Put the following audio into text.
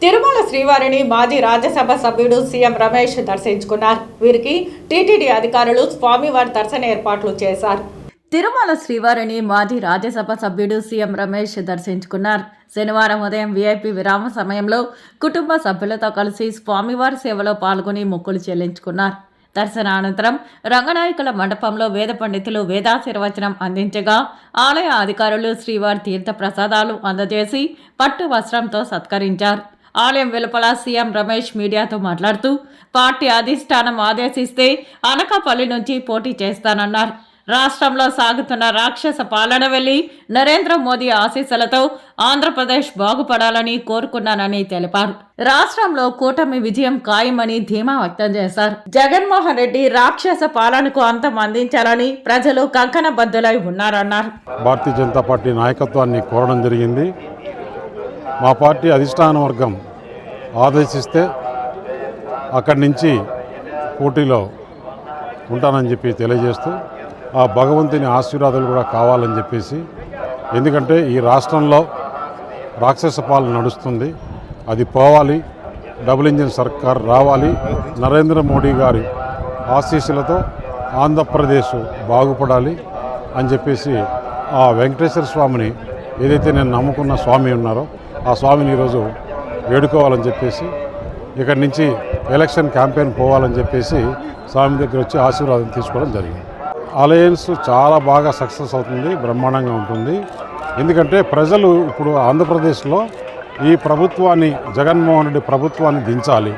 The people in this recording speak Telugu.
తిరుమల శ్రీవారిని మాజీ రాజ్యసభ సభ్యుడు సీఎం రమేష్ దర్శించుకున్నారు. వీరికి టీటీడీ అధికారులు స్వామివారి దర్శన ఏర్పాట్లు చేశారు. తిరుమల శ్రీవారిని మాజీ రాజ్యసభ సభ్యుడు సీఎం రమేష్ దర్శించుకున్నారు. శనివారం ఉదయం వీఐపీ విరామ సమయంలో కుటుంబ సభ్యులతో కలిసి స్వామివారి సేవలో పాల్గొని మొక్కులు చెల్లించుకున్నారు. దర్శనానంతరం రంగనాయకుల మండపంలో వేద పండితులు వేదాశీర్వచనం అందించగా ఆలయ అధికారులు శ్రీవారి తీర్థ ప్రసాదాలు అందజేసి పట్టు వస్త్రంతో సత్కరించారు. ఆలయం వెలుపల సీఎం రమేష్ మీడియాతో మాట్లాడుతూ పార్టీ అధిష్టానం ఆదేశిస్తే అనకాపల్లి నుంచి పోటీ చేస్తానన్నారు. రాష్ట్రంలో సాగుతున్న రాక్షస పాలన వెళ్లి నరేంద్ర మోదీ ఆశీస్సులతో ఆంధ్రప్రదేశ్ బాగుపడాలని కోరుకున్నానని తెలిపారు. రాష్ట్రంలో కూటమి విజయం ఖాయమని ధీమా వ్యక్తం చేశారు. జగన్మోహన్ రెడ్డి రాక్షస పాలనకు అంతం అందించాలని ప్రజలు కంకణబద్ధులై ఉన్నారన్నారు. భారతీయ జనతా పార్టీ నాయకత్వాన్ని కోరడం జరిగింది. మా పార్టీ అధిష్టాన వర్గం ఆదేశిస్తే అక్కడి నుంచి పోటీలో ఉంటానని చెప్పి తెలియజేస్తూ ఆ భగవంతుని ఆశీర్వాదాలు కూడా కావాలని చెప్పేసి, ఎందుకంటే ఈ రాష్ట్రంలో రాక్షస పాలన నడుస్తుంది, అది పోవాలి, డబుల్ ఇంజిన్ సర్కార్ రావాలి, నరేంద్ర మోడీ గారి ఆశీస్సులతో ఆంధ్రప్రదేశ్ బాగుపడాలి అని చెప్పేసి ఆ వెంకటేశ్వర స్వామిని ఏదైతే నేను నమ్ముకున్న స్వామి ఉన్నారో ఆ స్వామిని ఈరోజు వేడుకోవాలని చెప్పేసి ఇక్కడి నుంచి ఎలక్షన్ క్యాంపెయిన్ పోవాలని చెప్పేసి స్వామి దగ్గర వచ్చి ఆశీర్వాదం తీసుకోవడం జరిగింది. అలయన్స్ చాలా బాగా సక్సెస్ అవుతుంది, బ్రహ్మాండంగా ఉంటుంది. ఎందుకంటే ప్రజలు ఇప్పుడు ఆంధ్రప్రదేశ్లో ఈ ప్రభుత్వాన్ని, జగన్మోహన్ రెడ్డి ప్రభుత్వాన్ని దించాలి,